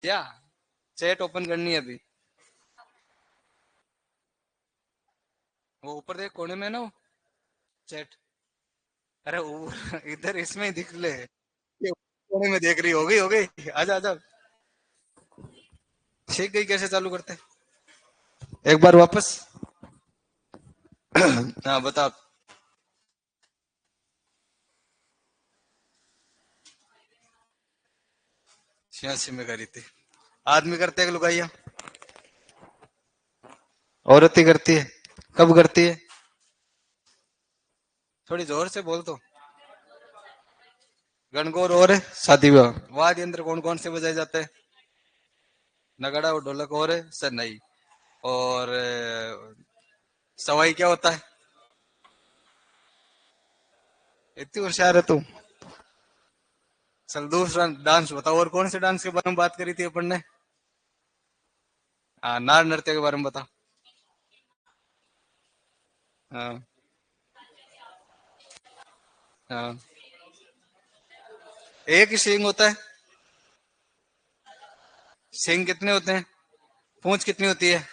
क्या chat open करनी है अभी? वो ऊपर देख कोने में ना वो चैट। अरे इधर इसमें ही दिख ले। ये कोने में देख रही, हो गई आजा आजा। ठीक गई, कैसे चालू करते? एक बार वापस। हाँ बता। 86 में करी थी। आदमी करते हैं कि लुगाइया? औरत ही करती है। कब करती है? थोड़ी जोर से बोल तो। गणगौर और शादी विवाह। वाद्य यंत्र कौन कौन से बजाए जाते हैं? नगाड़ा और ढोलक और सनई। और सवाई क्या होता है? इतनी होशियार है तू। चल दूसरा डांस बताओ, और कौन से डांस के बारे में बात करी थी अपन ने? हाँ, नार नृत्य के बारे में बता। हाँ हाँ। एक ही सींग होता है? सींग कितने होते हैं? पूंछ कितनी होती है?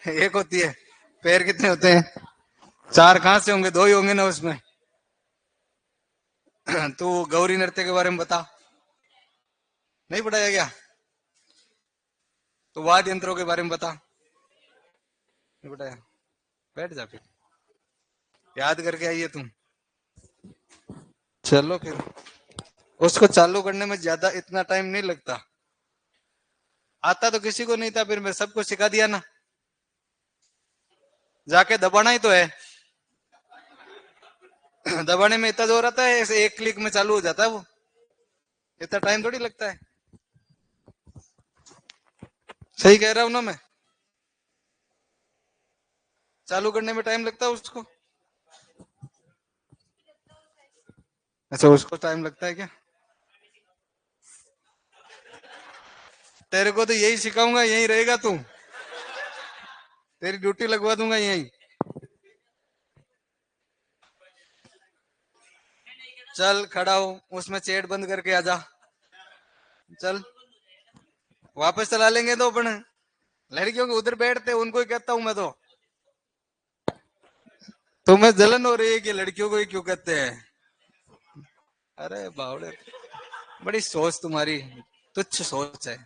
एक होती है। पैर कितने होते हैं? चार कहां से होंगे, दो ही होंगे ना उसमें। तू गौरी नृत्य के बारे में बता। नहीं पढ़ाया गया? तो वाद्य यंत्रों के बारे में बता। नहीं बताया? बैठ जा फिर, याद करके आइए तुम। चलो फिर। उसको चालू करने में ज्यादा इतना टाइम नहीं लगता। आता तो किसी को नहीं था, फिर मैं सबको सिखा दिया ना। जाके दबाना ही तो है। दबाने में इतना जोर आता है, ऐसे एक क्लिक में चालू हो जाता है वो। इतना टाइम थोड़ी लगता है। सही कह रहा हूं ना मैं? चालू करने में टाइम लगता है उसको। अच्छा, उसको टाइम लगता है क्या? तेरे को तो यही सिखाऊंगा, यही रहेगा तू। तेरी ड्यूटी लगवा दूंगा यही। चल खड़ा हो, उसमें चैट बंद करके आजा। चल, वापस चला लेंगे तो अपन। लड़कियों के उधर बैठते उनको ही कहता हूं मैं तो। तुम्हें जलन हो रही है कि लड़कियों को ही क्यों कहते हैं? अरे बावड़े, बड़ी सोच तुम्हारी, तुच्छ सोच है।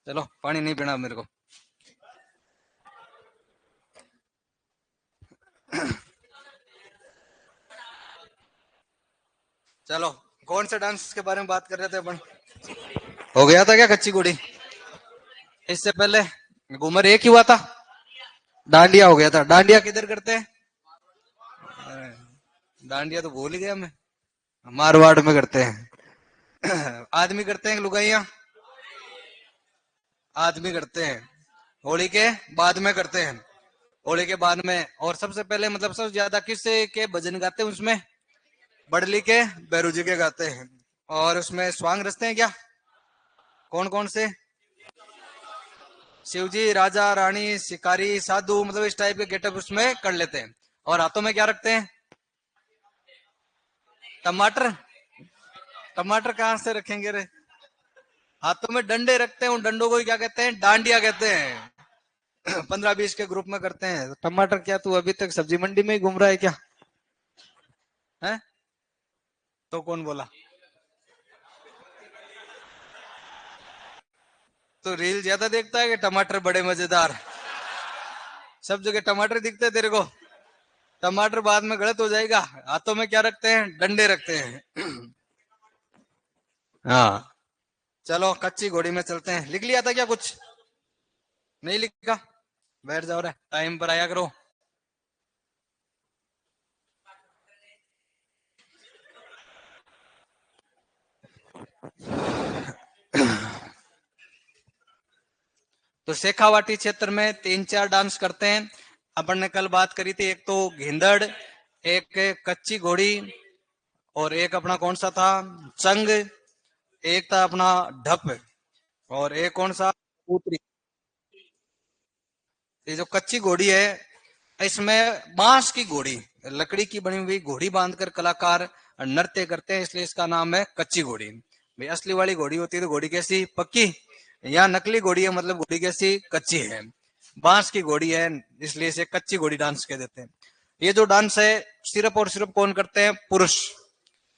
चलो, पानी नहीं पीना मेरे को। चलो, कौन से डांस के बारे में बात कर रहे थे अपन? हो गया था क्या कच्ची घोड़ी? इससे पहले घूमर एक ही हुआ था। डांडिया हो गया था। डांडिया किधर करते हैं? डांडिया तो भूल ही गया मैं। मारवाड़ में करते हैं। आदमी करते हैं लुगाइया? आदमी करते हैं। होली के बाद में करते हैं। होली के बाद में, और सबसे पहले मतलब सबसे ज्यादा किससे के भजन गाते हैं उसमें? बड़ली के, बैरू जी के गाते हैं। और उसमें स्वांग रचते हैं क्या? कौन कौन से? शिवजी, राजा रानी, शिकारी, साधु, मतलब इस टाइप के गेटअप उसमें कर लेते हैं। और हाथों में क्या रखते हैं? टमाटर। टमाटर कहाँ से रखेंगे रे? हाथों में डंडे रखते हैं, उन डंडों को ही क्या कहते हैं? डांडिया कहते हैं। 15-20 के ग्रुप में करते हैं। टमाटर क्या, तू अभी तक सब्जी मंडी में ही घूम रहा है क्या? है? तो कौन बोला? तो रील ज्यादा देखता है कि टमाटर बड़े मजेदार? सब जगह टमाटर दिखते हैं तेरे को। टमाटर बाद में गलत हो जाएगा। हाथों में क्या रखते हैं? डंडे रखते हैं। हाँ। चलो, कच्ची घोड़ी में चलते हैं। लिख लिया था क्या कुछ? नहीं लिखा? बैठ जाओ रे, टाइम पर आया करो। तो शेखावाटी क्षेत्र में 3-4 डांस करते हैं। अपन ने कल बात करी थी, एक तो घेंदड़, एक कच्ची घोड़ी, और एक अपना कौन सा था? चंग। एक था अपना ढप। और एक कौन सा? ऊतरी। ये जो कच्ची घोड़ी है, इसमें बांस की घोड़ी, लकड़ी की बनी हुई घोड़ी बांधकर कलाकार नृत्य करते हैं, इसलिए इसका नाम है कच्ची घोड़ी। भाई असली वाली घोड़ी होती है तो घोड़ी कैसी? पक्की। यहाँ नकली घोड़ी है, मतलब घोड़ी कैसी कच्ची है, बांस की घोड़ी है, इसलिए इसे कच्ची घोड़ी डांस कह देते हैं। ये जो डांस है सिर्फ और सिर्फ कौन करते हैं? पुरुष।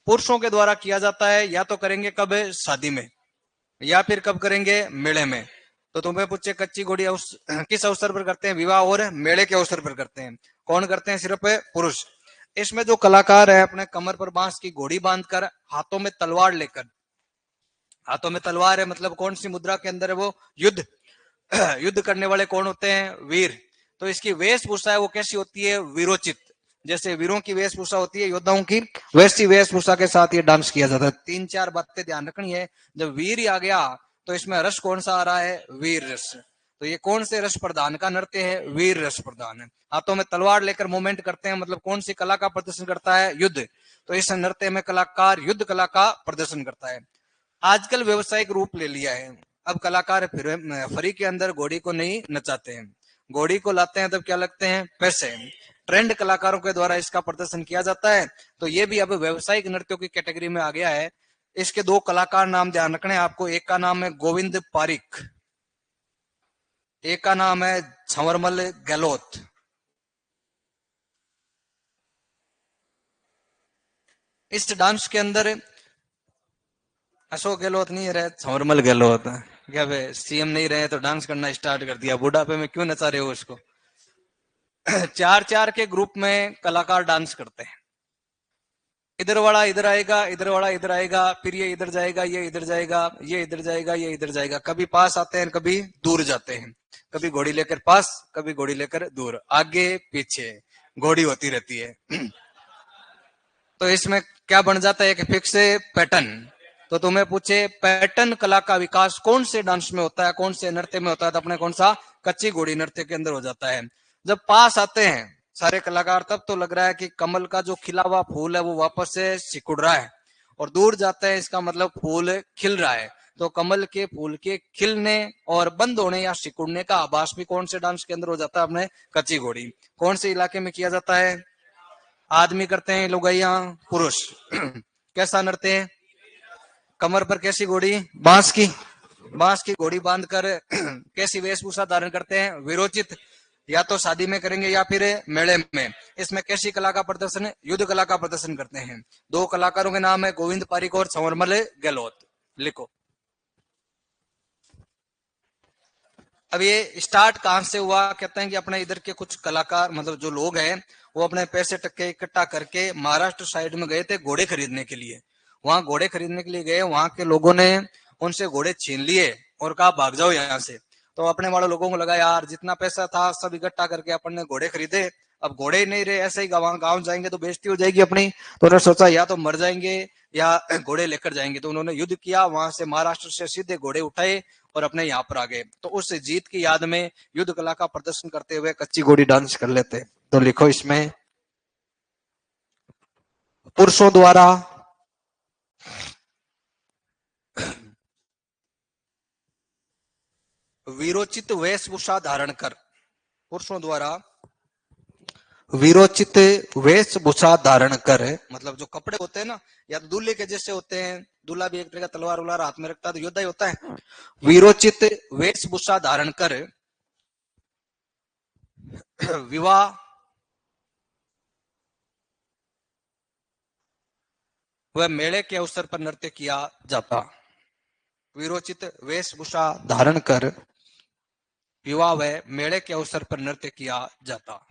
पुरुषों के द्वारा किया जाता है, या तो करेंगे कब? शादी में, या फिर कब करेंगे? मेले में। तो तुम्हें पूछे कच्ची घोड़ी उस किस अवसर पर करते हैं? विवाह और मेले के अवसर पर करते हैं। कौन करते हैं? सिर्फ पुरुष। इसमें जो कलाकार है अपने कमर पर बांस की घोड़ी बांधकर, हाथों में तलवार लेकर, हाथों में तलवार है मतलब कौन सी मुद्रा के अंदर है वो? युद्ध। युद्ध करने वाले कौन होते हैं? वीर। तो इसकी वेशभूषा है वो कैसी होती है? वीरोचित। जैसे वीरों की वेशभूषा होती है योद्धाओं की, वैसी वेशभूषा के साथ ये डांस किया जाता है। तीन चार बातें ध्यान रखनी है। जब वीर ही आ गया तो इसमें रस कौन सा आ रहा है? वीर रस। तो ये कौन से रस प्रधान का नृत्य है? वीर रस प्रधान है। हाथों में तलवार लेकर मूवमेंट करते हैं, मतलब कौन सी कला का प्रदर्शन करता है? युद्ध। तो इस नृत्य में कलाकार युद्ध कला का प्रदर्शन करता है। आजकल व्यवसायिक रूप ले लिया है। अब कलाकार फिर फ्री के अंदर घोड़ी को नहीं नचाते हैं, घोड़ी को लाते हैं तब क्या लगते हैं? पैसे। ट्रेंड कलाकारों के द्वारा इसका प्रदर्शन किया जाता है। तो ये भी अब व्यवसायिक नृत्यों की कैटेगरी में आ गया है। इसके दो कलाकार नाम ध्यान रखने हैं आपको। एक का नाम है गोविंद पारिक, एक का नाम है छंवरमल गहलोत। इस डांस के अंदर अशोक गहलोत नहीं रहे, छंवरमल गहलोत। क्या वे सीएम नहीं रहे तो डांस करना स्टार्ट कर दिया? बुढ़ापे में क्यों नचा रहे हो उसको? चार चार के ग्रुप में कलाकार डांस करते हैं। इधर वाला इधर आएगा, इधर वाला इधर आएगा, फिर ये इधर जाएगा, ये इधर जाएगा, ये इधर जाएगा, ये इधर जाएगा। कभी पास आते हैं, कभी दूर जाते हैं। कभी घोड़ी लेकर पास, कभी घोड़ी लेकर दूर, आगे पीछे घोड़ी होती रहती है। तो इसमें क्या बन जाता है? एक फिक्स पैटर्न। तो तुम्हें पूछे पैटर्न कला का विकास कौन से डांस में होता है, कौन से नृत्य में होता है? तो अपने कौन सा? कच्ची घोड़ी नृत्य के अंदर हो जाता है। जब पास आते हैं सारे कलाकार तब तो लग रहा है कि कमल का जो खिला हुआ फूल है वो वापस से सिकुड़ रहा है, और दूर जाते हैं इसका मतलब फूल खिल रहा है। तो कमल के फूल के खिलने और बंद होने या सिकुड़ने का आभास भी कौन से डांस के अंदर हो जाता है? अपने कच्ची घोड़ी। कौन से इलाके में किया जाता है? आदमी करते हैं, लुगाइया पुरुष। कैसा नृत्य है? कमर पर कैसी घोड़ी? बांस की। बांस की घोड़ी बांधकर कैसी वेशभूषा धारण करते हैं? विरोचित। या तो शादी में करेंगे या फिर मेले में। इसमें कैसी कला का प्रदर्शन है? युद्ध कला का प्रदर्शन करते हैं। दो कलाकारों के नाम है गोविंद पारिक और संवरमल गहलोत। लिखो। अब ये स्टार्ट कहां से हुआ? कहते हैं कि अपने इधर के कुछ कलाकार मतलब जो लोग हैं वो अपने पैसे टक्के इकट्ठा करके महाराष्ट्र साइड में गए थे घोड़े खरीदने के लिए। वहां घोड़े खरीदने के लिए गए, वहां के लोगों ने उनसे घोड़े छीन लिए और कहा भाग जाओ यहाँ से। तो अपने वाले लोगों को लगा यार जितना पैसा था सब इकट्ठा करके अपन ने घोड़े खरीदे, अब घोड़े ही नहीं रहे, ऐसे ही गाँव जाएंगे तो बेइज्जती हो जाएगी अपनी। तो उन्होंने सोचा या तो मर जाएंगे या घोड़े लेकर जाएंगे। तो उन्होंने युद्ध किया, वहां से महाराष्ट्र से सीधे घोड़े उठाए और अपने यहाँ पर आ गए। तो उस जीत की याद में युद्ध कला का प्रदर्शन करते हुए कच्ची घोड़ी डांस कर लेते। तो लिखो इसमें पुरुषों द्वारा वीरोचित वेशभूषा धारण कर, पुरुषों द्वारा वीरोचित वेशभूषा धारण कर, मतलब जो कपड़े होते हैं ना या तो दूल्हे के जैसे होते हैं, दूल्हा भी एक तरह का तलवार उलार हाथ में रखता है तो योद्धा ही होता है। वीरोचित वेशभूषा धारण कर विवाह वह मेले के अवसर पर नृत्य किया जाता। वीरोचित वेशभूषा धारण कर विवाह व मेले के अवसर पर नृत्य किया जाता।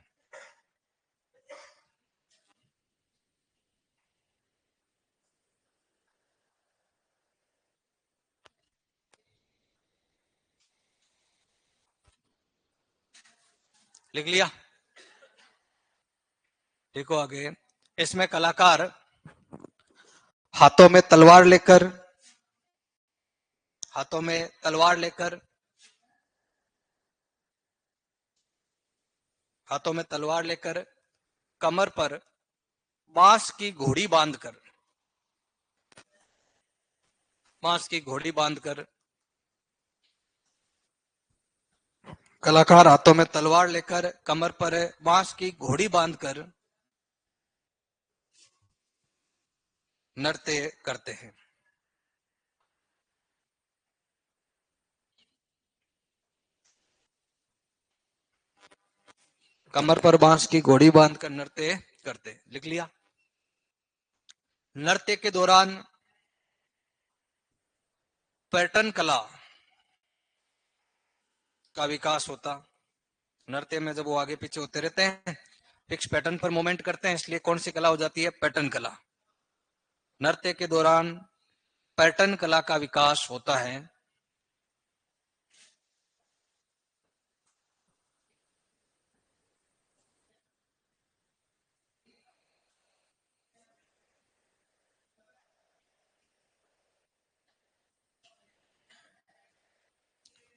लिख लिया? देखो आगे। इसमें कलाकार हाथों में तलवार लेकर, हाथों में तलवार लेकर, हाथों में तलवार लेकर कमर पर बांस की घोड़ी बांधकर, बांस की घोड़ी बांधकर कलाकार हाथों में तलवार लेकर कमर पर बांस की घोड़ी बांधकर नृत्य करते हैं। कमर पर बांस की घोड़ी बांधकर नृत्य करते। लिख लिया। नृत्य के दौरान पैटर्न कला का विकास होता। नृत्य में जब वो आगे पीछे होते रहते हैं, फिक्स पैटर्न पर मूवमेंट करते हैं, इसलिए कौन सी कला हो जाती है? पैटर्न कला। नृत्य के दौरान पैटर्न कला का विकास होता है।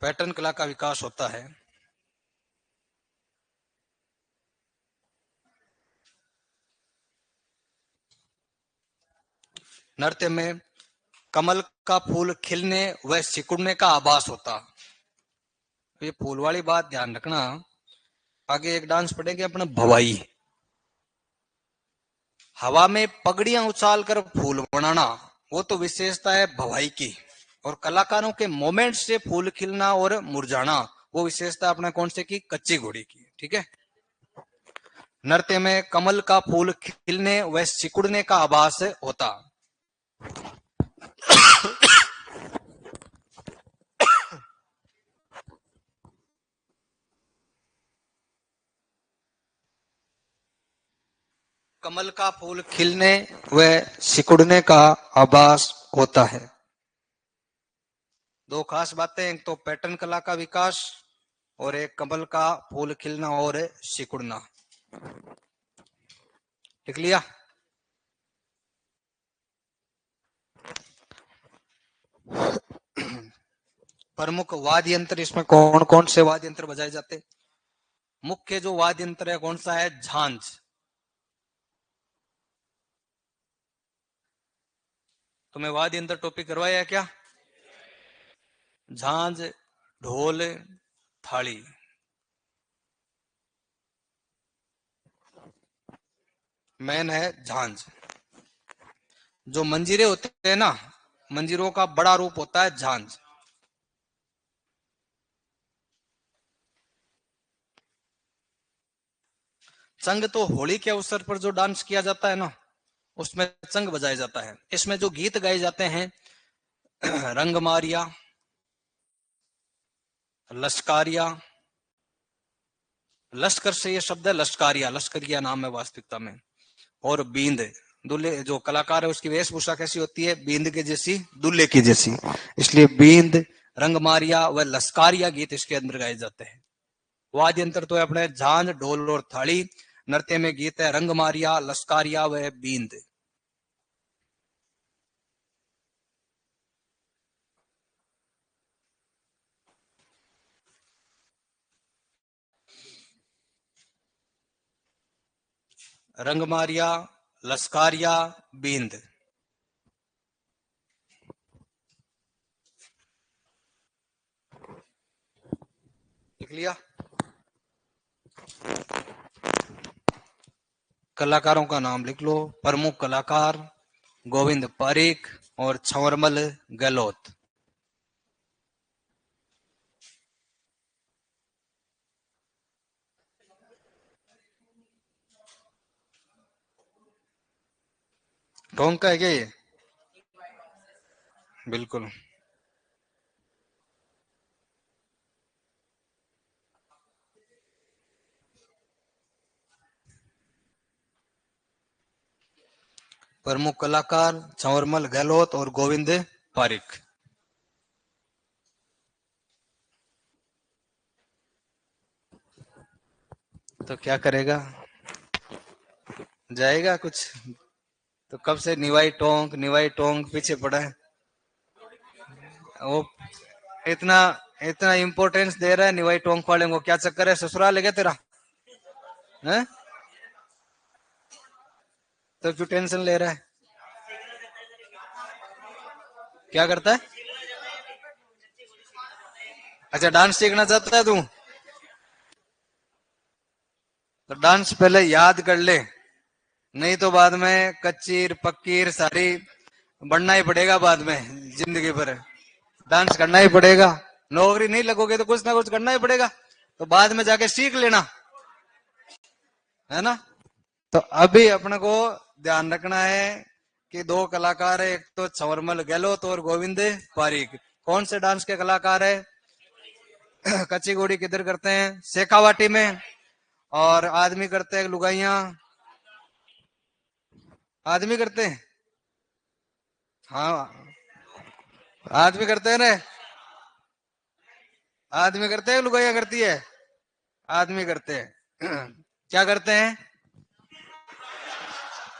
पैटर्न कला का विकास होता है। नृत्य में कमल का फूल खिलने व सिकुड़ने का आभास होता। ये फूल वाली बात ध्यान रखना। आगे एक डांस पड़ेगा अपना भवाई। हवा में पगड़ियां उछाल कर फूल बनाना, वो तो विशेषता है भवाई की। और कलाकारों के मोमेंट से फूल खिलना और मुरझाना, वो विशेषता अपने कौन से की? कच्ची घोड़ी की। ठीक है। नृत्य में कमल का फूल खिलने व सिकुड़ने का आभास होता। कमल का फूल खिलने व सिकुड़ने का आभास होता है। दो खास बातें, एक तो पैटर्न कला का विकास और एक कमल का फूल खिलना और सिकुड़ना। लिख लिया। प्रमुख वाद्य यंत्र, इसमें कौन कौन से वाद्य यंत्र बजाए जाते? मुख्य जो वाद्य यंत्र है कौन सा है? झांझ। तुम्हें वाद्य यंत्र टॉपिक करवाया है क्या? झांझ, ढोल, थाली। मेन है झांझ। जो मंजीरे होते हैं ना, मंजीरों का बड़ा रूप होता है झांझ। चंग तो होली के अवसर पर जो डांस किया जाता है ना, उसमें चंग बजाया जाता है। इसमें जो गीत गाए जाते हैं रंग मारिया, लश्कारिया, लश्कर से ये शब्द है लश्कारिया, लश्करिया नाम है वास्तविकता में। और बींद, दूल्हे जो कलाकार है उसकी वेशभूषा कैसी होती है? बींद के जैसी, दूल्हे की जैसी। इसलिए बींद, रंगमारिया व लश्कारिया गीत इसके अंदर गाए जाते हैं। वाद्य यंत्र तो है अपने झांझ, ढोल और थाली। नृत्य में गीत है रंगमारिया, लश्कारिया व बींद। रंगमारिया, लश्कारिया, बींद। लिख लिया। कलाकारों का नाम लिख लो। प्रमुख कलाकार गोविंद पारीक और छंवरमल गहलोत। ढोंग का है क्या ये? बिल्कुल। प्रमुख कलाकार छंवरमल गहलोत और गोविंद पारीक। तो क्या करेगा? जाएगा कुछ? तो कब से निवाई टोंग पीछे पड़ा है। वो इतना इतना इम्पोर्टेंस दे रहा है निवाई टोंग वाले को। क्या चक्कर है? ससुराल है क्या तेरा? है? तो क्यों टेंशन ले रहा है? क्या करता है? अच्छा, डांस सीखना चाहता है तू? तो डांस पहले याद कर ले, नहीं तो बाद में कच्चीर पक्कीर सारी बनना ही पड़ेगा बाद में जिंदगी भर। डांस करना ही पड़ेगा। नौकरी नहीं लगोगे तो कुछ ना कुछ करना ही पड़ेगा। तो बाद में जाके सीख लेना। है ना। तो अभी अपने को ध्यान रखना है कि दो कलाकार है, एक तो छवरमल गहलोत और गोविंद पारीक। कौन से डांस के कलाकार है? कच्ची घोड़ी किधर करते हैं? शेखावाटी में। और आदमी करते हैं लुगाइया, आदमी करते हैं। हाँ, आदमी करते हैं ना, आदमी करते हैं लुगाइया करती है? आदमी करते हैं। क्या करते हैं?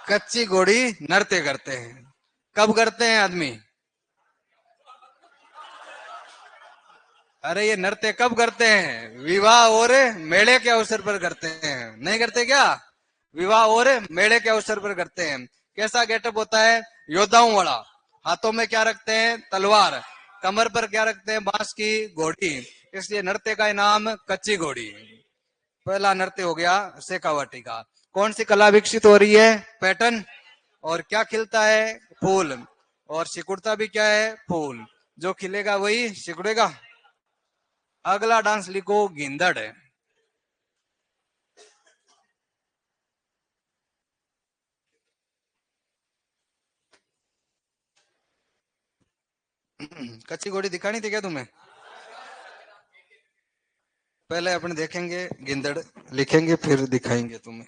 कच्ची घोड़ी नृत्य करते हैं। कब करते हैं आदमी? अरे ये नृत्य कब करते हैं? विवाह और मेले के अवसर पर करते हैं, नहीं करते क्या? विवाह और मेले के अवसर पर करते हैं। कैसा गेटअप होता है? योद्धाओं वाला। हाथों में क्या रखते हैं? तलवार। कमर पर क्या रखते हैं? बांस की घोड़ी। इसलिए नृत्य का नाम कच्ची घोड़ी। पहला नृत्य हो गया शेखावाटी का। कौन सी कला विकसित हो रही है? पैटर्न। और क्या खिलता है? फूल। और सिकुड़ता भी क्या है? फूल। जो खिलेगा वही सिकुड़ेगा। अगला डांस लिखो, गिंदड़ है। कच्ची घोड़ी दिखानी थी क्या तुम्हें? पहले अपन देखेंगे गिंदड़, लिखेंगे, फिर दिखाएंगे तुम्हें।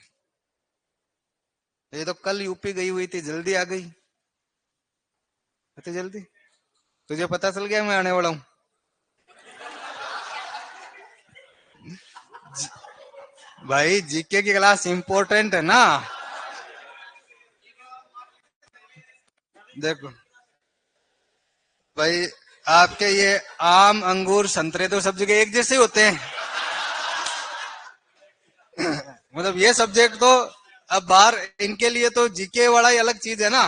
ये तो कल यूपी गई हुई थी, जल्दी आ गई। इतनी जल्दी? तुझे पता चल गया मैं आने वाला हूँ? भाई जीके की क्लास इंपॉर्टेंट है ना। देखो भाई, आपके ये आम अंगूर संतरे तो सब जगह एक जैसे ही होते हैं। मतलब ये सब्जेक्ट तो अब बाहर, इनके लिए तो जीके वाला ही अलग चीज है ना।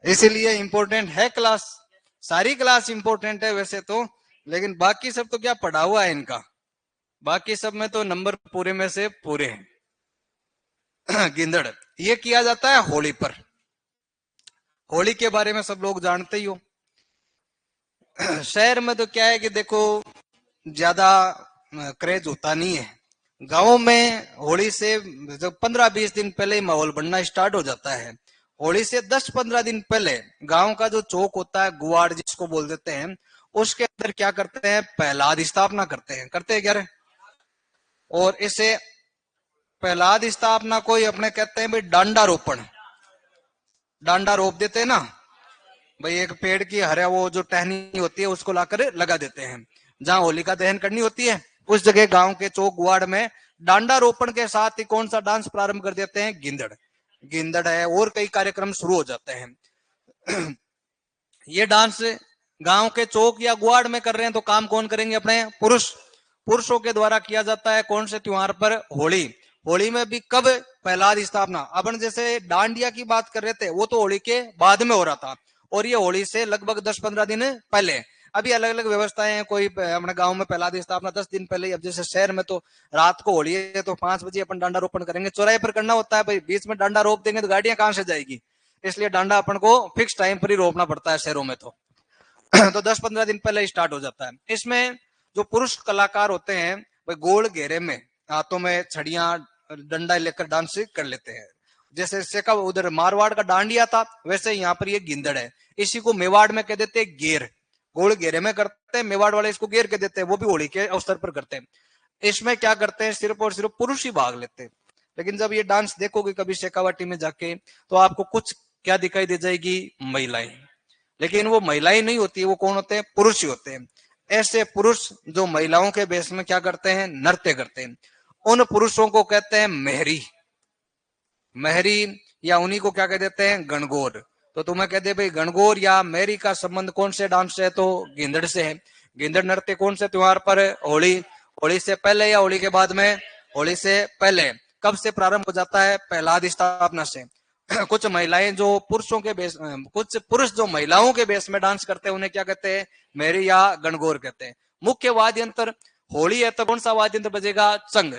इसीलिए इंपॉर्टेंट है क्लास। सारी क्लास इंपॉर्टेंट है वैसे तो, लेकिन बाकी सब तो क्या पढ़ा हुआ है इनका। बाकी सब में तो नंबर पूरे में से पूरे हैं। गिंदड़ ये किया जाता है होली पर। होली के बारे में सब लोग जानते ही हो। शहर में तो क्या है कि देखो, ज्यादा क्रेज होता नहीं है। गांव में होली से जब 15-20 दिन पहले ही माहौल बनना स्टार्ट हो जाता है। होली से 10-15 दिन पहले गांव का जो चौक होता है, गुआड़ जिसको बोल देते हैं, उसके अंदर क्या करते हैं? प्रहलाद स्थापना करते हैं। करते हैं क्या रे? और इसे प्रहलाद स्थापना को ही अपने कहते हैं भाई डांडा रोपण। डांडा रोप देते हैं ना भाई, एक पेड़ की हरा वो जो टहनी होती है उसको लाकर लगा देते हैं। जहां होलिका दहन करनी होती है उस जगह गांव के चौक गुआड़ में डांडा रोपण के साथ ही कौन सा डांस प्रारंभ कर देते हैं? गिंदड़। गिंदड़ है, और कई कार्यक्रम शुरू हो जाते हैं। ये डांस गांव के चौक या गुआड़ में कर रहे हैं तो काम कौन करेंगे? अपने पुरुष। पुरुषों के द्वारा किया जाता है। कौन से त्योहार पर? होली। होली में भी कब? प्रहलाद स्थापना। अपन जैसे डांडिया की बात कर रहे थे वो तो होली के बाद में हो रहा था, और ये होली से लगभग 10-15 दिन पहले। अभी अलग अलग व्यवस्थाएं हैं। कोई अपने गांव में प्रहलाद स्थापना 10 दिन पहले। अब जैसे शहर में तो रात को होली है तो 5 बजे अपन डांडा रोपण करेंगे, चौराहे पर करना होता है भाई। बीच में डांडा रोप देंगे तो गाड़ियां कहां से जाएगी? इसलिए डांडा अपन को फिक्स टाइम पर ही रोपना पड़ता है शहरों में तो। तो 10-15 दिन पहले स्टार्ट हो जाता है। इसमें जो पुरुष कलाकार होते हैं वे गोल घेरे में हाथों में छड़ियां डंडा लेकर डांस कर लेते हैं। जैसे से का उधर मारवाड़ का डांडिया था, वैसे यहाँ पर ये गिंदड़ है। इसी को मेवाड़ में कह देते हैं गेर। गोल घेरे में करते हैं, मेवाड़ वाले इसको गेर कह देते हैं। वो भी होली के अवसर पर करते हैं। इसमें क्या करते हैं? सिर्फ और सिर्फ पुरुष ही भाग लेते हैं। लेकिन जब ये डांस देखोगे कभी शेखावाटी में जाके तो आपको कुछ क्या दिखाई दे जाएगी? महिलाएं। लेकिन वो महिलाएं नहीं होती, वो कौन होते हैं? पुरुष ही होते हैं। ऐसे पुरुष जो महिलाओं के बेस में क्या करते हैं? नृत्य करते हैं। उन पुरुषों को कहते हैं मेहरी। मेहरी, या उन्हीं को क्या कह देते हैं? गणगौर। तो तुम्हें कहते भाई गणगौर या मेहरी का संबंध कौन से डांस से है? तो गिंदड़ से है। गिंदड़ नृत्य कौन से त्योहार पर? होली। होली से पहले या होली के बाद में? होली से पहले। कब से प्रारंभ हो जाता है? प्रहलाद स्थापना से। कुछ महिलाएं जो पुरुषों के बेस, कुछ पुरुष जो महिलाओं के बेस में डांस करते हैं उन्हें क्या कहते हैं? मेरी या गणगौर कहते हैं। मुख्य वाद्य यंत्र होली है तो कौन सा वाद्य यंत्र बजेगा? चंग।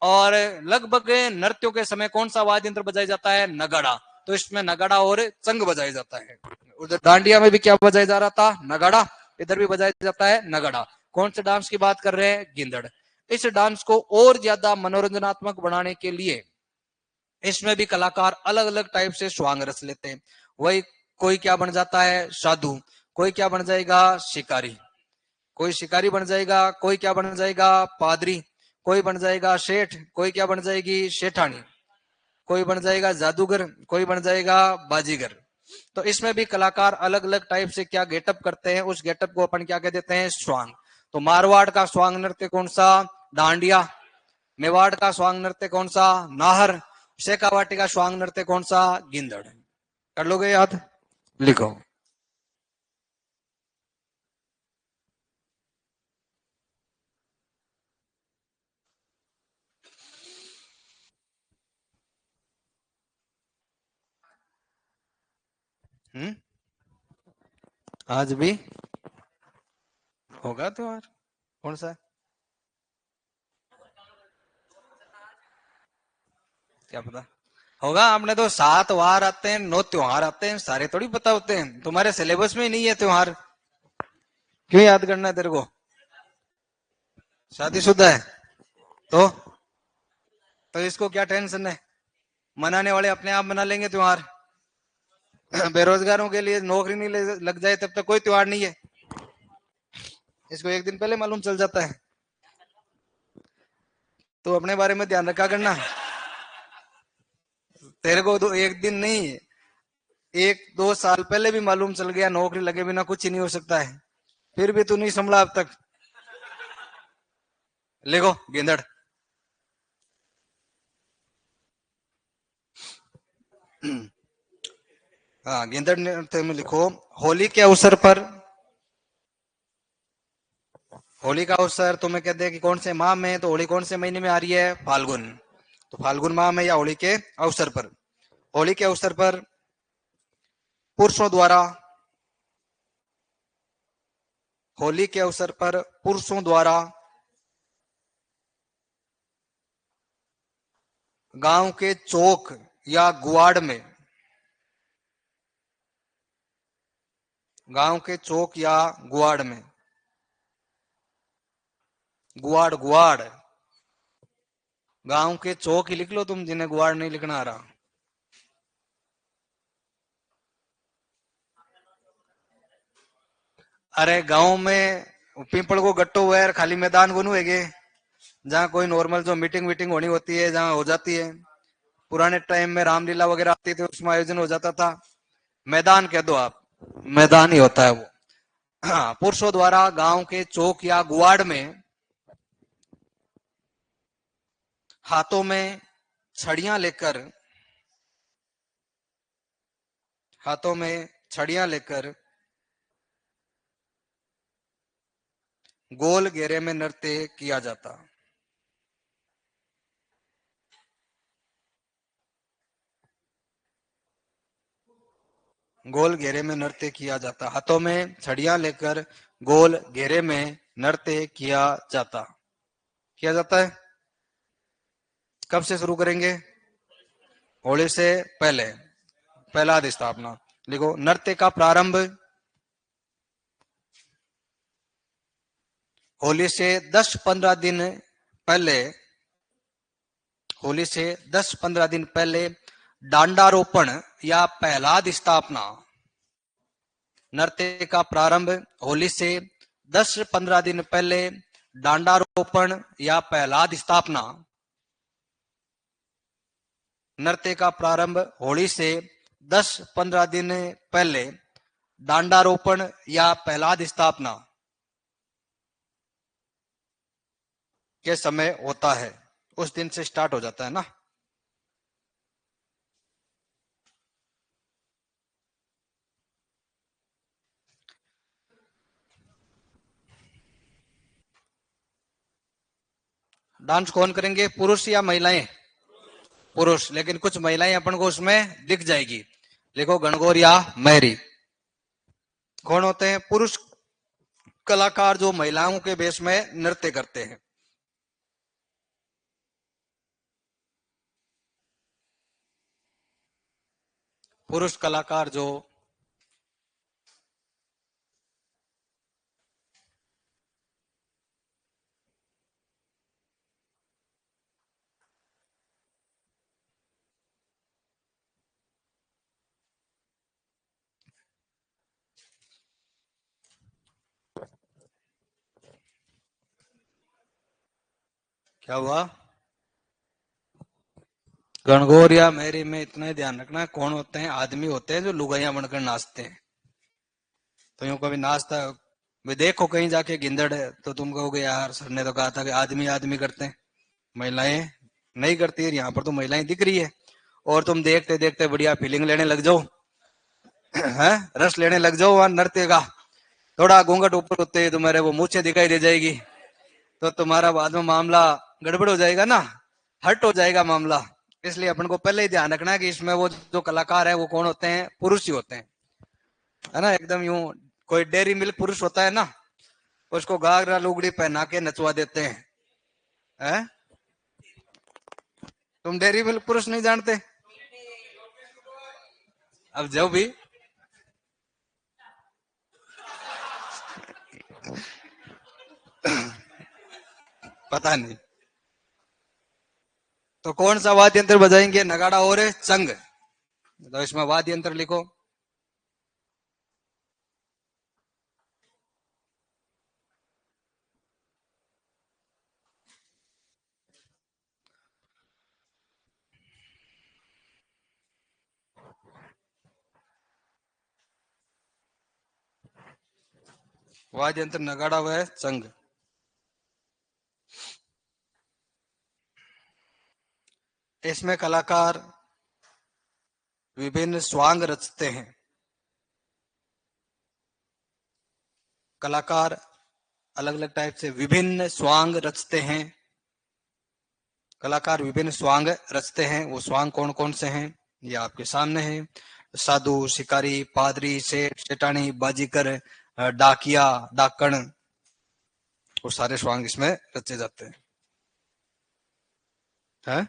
और लगभग नृत्यों के समय कौन सा वाद्य यंत्र बजाया जाता है? नगाड़ा। तो इसमें नगाड़ा और चंग बजाया जाता है। उधर डांडिया में भी क्या बजाया जा रहा था? नगाड़ा। इधर भी बजाया जाता है नगाड़ा। कौन से डांस की बात कर रहे हैं? गिंदड़। इस डांस को और ज्यादा मनोरंजनात्मक बनाने के लिए इसमें भी कलाकार अलग अलग टाइप से स्वांग रस लेते हैं। वही कोई क्या बन जाता है, साधु, कोई क्या बन जाएगा, शिकारी, कोई शिकारी बन जाएगा, कोई क्या बन जाएगा, पादरी, कोई बन जाएगा सेठ, कोई क्या बन जाएगी, सेठानी, कोई बन जाएगा जादूगर, कोई बन जाएगा बाजीगर। तो इसमें भी कलाकार अलग अलग टाइप से क्या गेटअप करते हैं, उस गेटअप को अपन क्या कह देते हैं, स्वांग। तो मारवाड़ का स्वांग नृत्य कौन सा, डांडिया। मेवाड़ का स्वांग नृत्य कौन सा, नाहर। शेखावाटी का स्वांग नृत्य कौन सा, गिंदड़। कर लोगे याद, लिखो। आज भी होगा त्योहार, कौन सा, क्या पता होगा। आपने तो 7 वार आते हैं, 9 त्योहार आते हैं, सारे थोड़ी पता होते हैं, तुम्हारे सिलेबस में ही नहीं है त्योहार, क्यों याद करना है तेरे को। शादीशुदा है तो इसको क्या टेंशन है, मनाने वाले अपने आप मना लेंगे त्योहार। बेरोजगारों के लिए नौकरी नहीं लग जाए तब तक कोई त्योहार नहीं है, इसको एक दिन पहले मालूम चल जाता है। तो अपने बारे में ध्यान रखा करना, तेरे को तो एक दिन नहीं, 1-2 साल पहले भी मालूम चल गया, नौकरी लगे बिना कुछ ही नहीं हो सकता है, फिर भी तू नहीं संभला अब तक। लिखो गेंदड़। हाँ, गेंदड़ नृत्य में लिखो, होली के अवसर पर, होली का अवसर तुम्हें कहते हैं कि कौन से माह में, तो होली कौन से महीने में आ रही है, फाल्गुन। तो फाल्गुन माह में या होली के अवसर पर, होली के अवसर पर पुरुषों द्वारा, होली के अवसर पर पुरुषों द्वारा गांव के चौक या गुआड़ में, गांव के चौक या गुआड़ में, गुआड़ गुआड़, गांव के चौक ही लिख लो तुम, जिन्हें गुआड़ नहीं लिखना आ रहा। अरे गांव में पीपल को गट्टो हुआ है, खाली मैदान को है, जहाँ कोई नॉर्मल जो मीटिंग वीटिंग होनी होती है, जहाँ हो जाती है। पुराने टाइम में रामलीला वगैरह आती थी, उसमें आयोजन हो जाता था। मैदान कह दो आप, मैदान ही होता है वो। हाँ, पुरुषों द्वारा गांव के चौक या गुआड़ में हाथों में छड़ियां लेकर, हाथों में छड़ियां लेकर गोल घेरे में नृत्य किया जाता। गोल घेरे में नृत्य किया जाता, हाथों में छड़ियां लेकर गोल घेरे में नृत्य किया जाता है। कब से शुरू करेंगे, होली से पहले, पहला अधिष्ठापना। लिखो, नृत्य का प्रारंभ होली से 10-15 दिन पहले, होली से 10-15 दिन पहले डांडारोपण या पहलाद स्थापना। नृत्य का प्रारंभ होली से 10-15 दिन पहले डांडारोपण या पहलाद स्थापना। नृत्य का प्रारंभ होली से 10-15 दिन पहले डांडारोपण या पहलाद स्थापना के समय होता है, उस दिन से स्टार्ट हो जाता है ना। डांस कौन करेंगे, पुरुष या महिलाएं, पुरुष, लेकिन कुछ महिलाएं अपन को उसमें दिख जाएगी। लिखो, गणगौर या मैरी। कौन होते हैं, पुरुष कलाकार जो महिलाओं के वेश में नृत्य करते हैं। पुरुष कलाकार जो क्या हुआ? गणगौर या मेरी में इतना ही ध्यान रखना, कौन होते हैं? आदमी होते हैं जो लुगाइयां बनकर नाचते हैं। तो यूं कभी नाचता वे देखो कहीं जाके गिंदड़ है तो तुम कहोगे यार सर ने तो कहा था कि आदमी आदमी करते हैं, महिलाएं नहीं करती है। यहाँ पर तो महिलाएं दिख रही है और तुम देखते देखते बढ़िया फीलिंग लेने लग जाओ, है रस लेने लग जाओ वहां नृत्य का। थोड़ा घूंघट ऊपर होते तुम्हारे वो मूछें दिखाई दे जाएगी तो तुम्हारा बाद में मामला गड़बड़ हो जाएगा ना, हट हो जाएगा मामला। इसलिए अपन को पहले ही ध्यान रखना है कि इसमें वो जो कलाकार है वो कौन होते हैं? पुरुष ही होते हैं, है ना। एकदम यूं कोई डेयरी मिल्क पुरुष होता है ना, उसको घाघरा लुगड़ी पहना के नचवा देते हैं, है? तुम डेयरी मिल्क पुरुष नहीं जानते? अब जो भी पता नहीं। तो कौन सा वाद्य यंत्र बजाएंगे? नगाड़ा और चंग। तो इसमें वाद्य यंत्र लिखो। वाद्य यंत्र नगाड़ा व चंग। इसमें कलाकार विभिन्न स्वांग रचते हैं। कलाकार अलग अलग टाइप से विभिन्न स्वांग रचते हैं। कलाकार विभिन्न स्वांग रचते हैं। वो स्वांग कौन कौन से हैं ये आपके सामने है। साधु, शिकारी, पादरी, सेठ, सेठानी, बाजीकर, डाकिया, डाकण, वो सारे स्वांग इसमें रचे जाते हैं। है?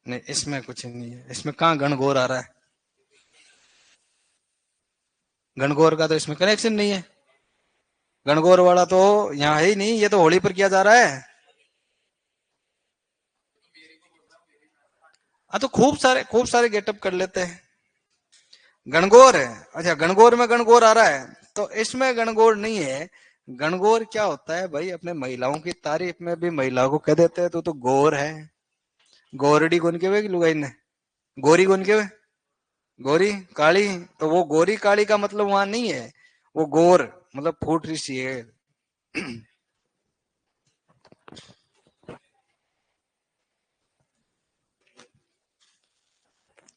नहीं, इसमें कुछ नहीं है। इसमें कहाँ गणगौर आ रहा है? गणगौर का तो इसमें कनेक्शन नहीं है। गणगौर वाला तो यहाँ है ही नहीं, ये तो होली पर किया जा रहा है। हाँ, तो खूब सारे गेटअप कर लेते हैं। गणगौर है, अच्छा गणगौर में गणगौर आ रहा है तो इसमें गणगौर नहीं है। गणगौर क्या होता है भाई? अपने महिलाओं की तारीफ में भी महिलाओं को कह देते हैं तो गौर है। गोरडी कौन के हुए लुगाई ने? गोरी कौन के हुए? गोरी काली। तो वो गोरी काली का मतलब वहां नहीं है, वो गोर मतलब फूट रही सी है।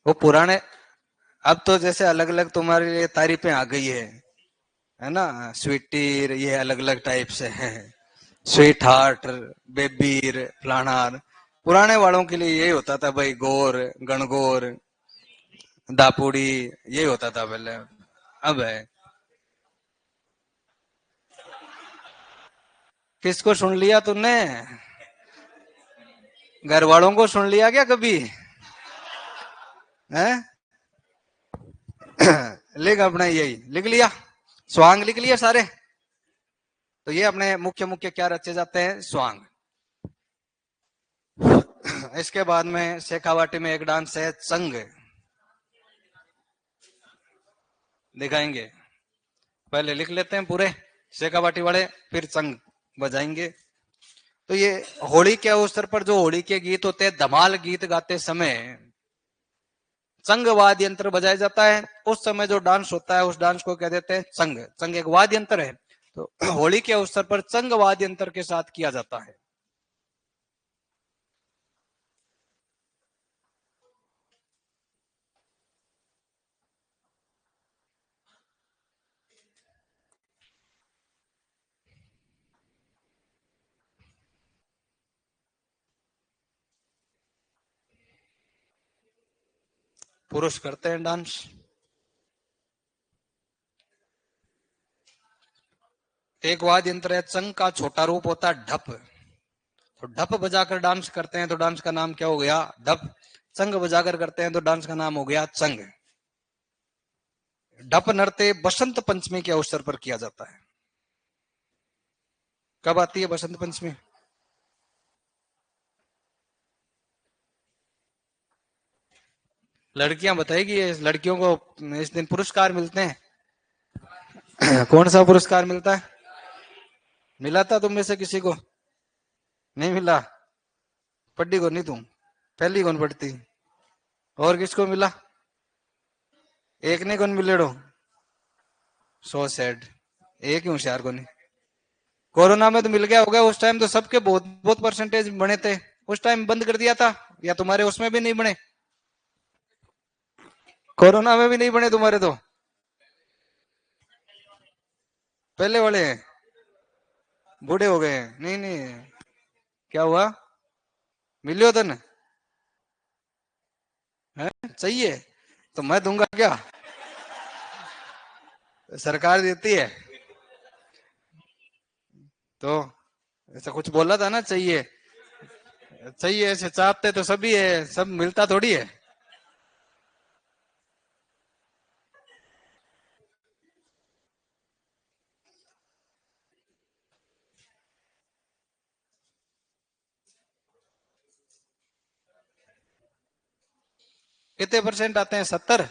वो पुराने, अब तो जैसे अलग अलग तुम्हारे लिए तारीफें आ गई है ना। स्वीटीर ये अलग अलग टाइप से है, स्वीट हार्ट, बेबीर, फलानार। पुराने वालों के लिए यही होता था भाई, गोर, गणगौर, दापुड़ी, यही होता था पहले। अब है। किसको सुन लिया तुमने? घर वालों को सुन लिया क्या कभी? है? लिख अपना यही लिख लिया, स्वांग लिख लिया सारे। तो ये अपने मुख्य मुख्य क्या रचे जाते हैं? स्वांग। इसके बाद में शेखावाटी में एक डांस है चंग, दिखाएंगे। पहले लिख लेते हैं पूरे शेखावाटी वाले, फिर चंग बजाएंगे। तो ये होली के अवसर पर जो होली के गीत होते हैं, धमाल गीत गाते समय चंग वाद्य यंत्र बजाया जाता है। उस समय जो डांस होता है उस डांस को कह देते हैं चंग। चंग एक वाद्य यंत्र है, तो होली के अवसर पर चंग वाद्य यंत्र के साथ किया जाता है। पुरुष करते हैं डांस। एक वाद्य यंत्र है चंग का छोटा रूप होता है ढप। तो ढप बजाकर डांस करते हैं तो डांस का नाम क्या हो गया? ढप। चंग बजाकर करते हैं तो डांस का नाम हो गया चंग। ढप नृत्य बसंत पंचमी के अवसर पर किया जाता है। कब आती है बसंत पंचमी? लड़कियां बताएगी, लड़कियों को इस दिन पुरस्कार मिलते हैं। कौन सा पुरस्कार मिलता है? मिला था तुम में से किसी को? नहीं मिला? पढ़ी को नहीं तुम? पहली कौन पढ़ती? और किसको मिला? एक ने कौन मिलेड़ो? So sad. एक ही होशियार को नहीं। कोरोना में तो मिल गया होगा, उस टाइम तो सबके बहुत बहुत परसेंटेज बने थे। उस टाइम बंद कर दिया था, या तुम्हारे उसमें भी नहीं बने? कोरोना में भी नहीं बने तुम्हारे तो? पहले वाले हैं? बूढ़े हो गए हैं? नहीं नहीं। क्या हुआ? मिलियो तन है? चाहिए तो मैं दूंगा क्या? सरकार देती है तो। ऐसा कुछ बोला था ना, चाहिए। चाहिए ऐसे चाहते तो सभी है, सब मिलता थोड़ी है। कितने परसेंट आते हैं? 70?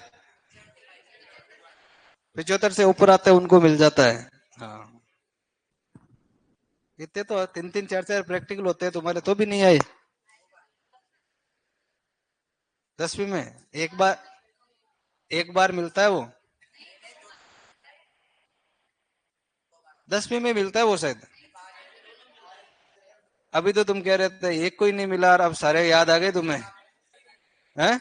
75 से ऊपर आते हैं उनको मिल जाता है। हाँ। इतने तो 3 3 4 4 प्रैक्टिकल होते हैं, तुम्हारे तो भी नहीं आए। 10वीं में एक बार मिलता है वो। 10वीं में मिलता है वो शायद। अभी तो तुम कह रहे थे एक को ही नहीं मिला, और अब सारे याद आ गए तुम्हें? हैं?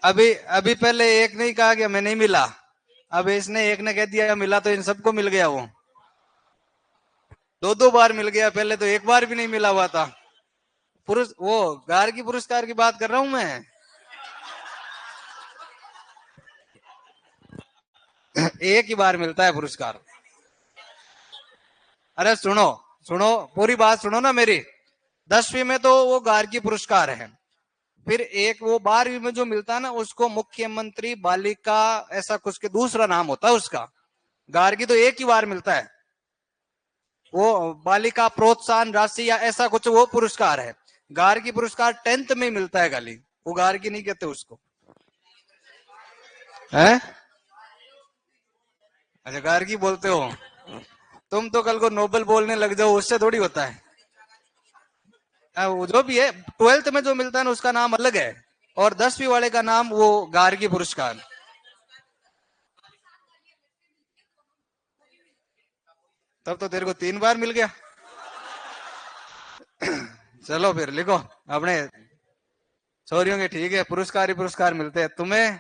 अभी अभी पहले एक नहीं कहा कि हमें नहीं मिला। अब इसने एक ने कह दिया मिला, तो इन सबको मिल गया वो। दो दो बार मिल गया, पहले तो एक बार भी नहीं मिला हुआ था। पुरुष वो गार्गी पुरस्कार की बात कर रहा हूं मैं। एक ही बार मिलता है पुरस्कार। अरे सुनो, सुनो, पूरी बात सुनो ना मेरी। 10वीं में तो वो गार्गी पुरस्कार है। फिर एक वो 12वीं में जो मिलता है ना, उसको मुख्यमंत्री बालिका, ऐसा कुछ के दूसरा नाम होता है उसका। गार्गी तो एक ही बार मिलता है। वो बालिका प्रोत्साहन राशि या ऐसा कुछ वो पुरस्कार है। गार्गी पुरस्कार 10th में मिलता है खाली। वो गार्गी नहीं कहते उसको। है? अच्छा, गार्गी बोलते हो? तुम तो कल को नोबेल बोलने लग जाओ, उससे थोड़ी होता है। वो जो भी है, 12th में जो मिलता है ना उसका नाम अलग है। और 10वीं वाले का नाम वो गार्गी पुरस्कार। तब तो तेरे को 3 बार मिल गया। चलो फिर लिखो अपने। छोरियों के ठीक है, पुरस्कार ही पुरस्कार मिलते हैं तुम्हें।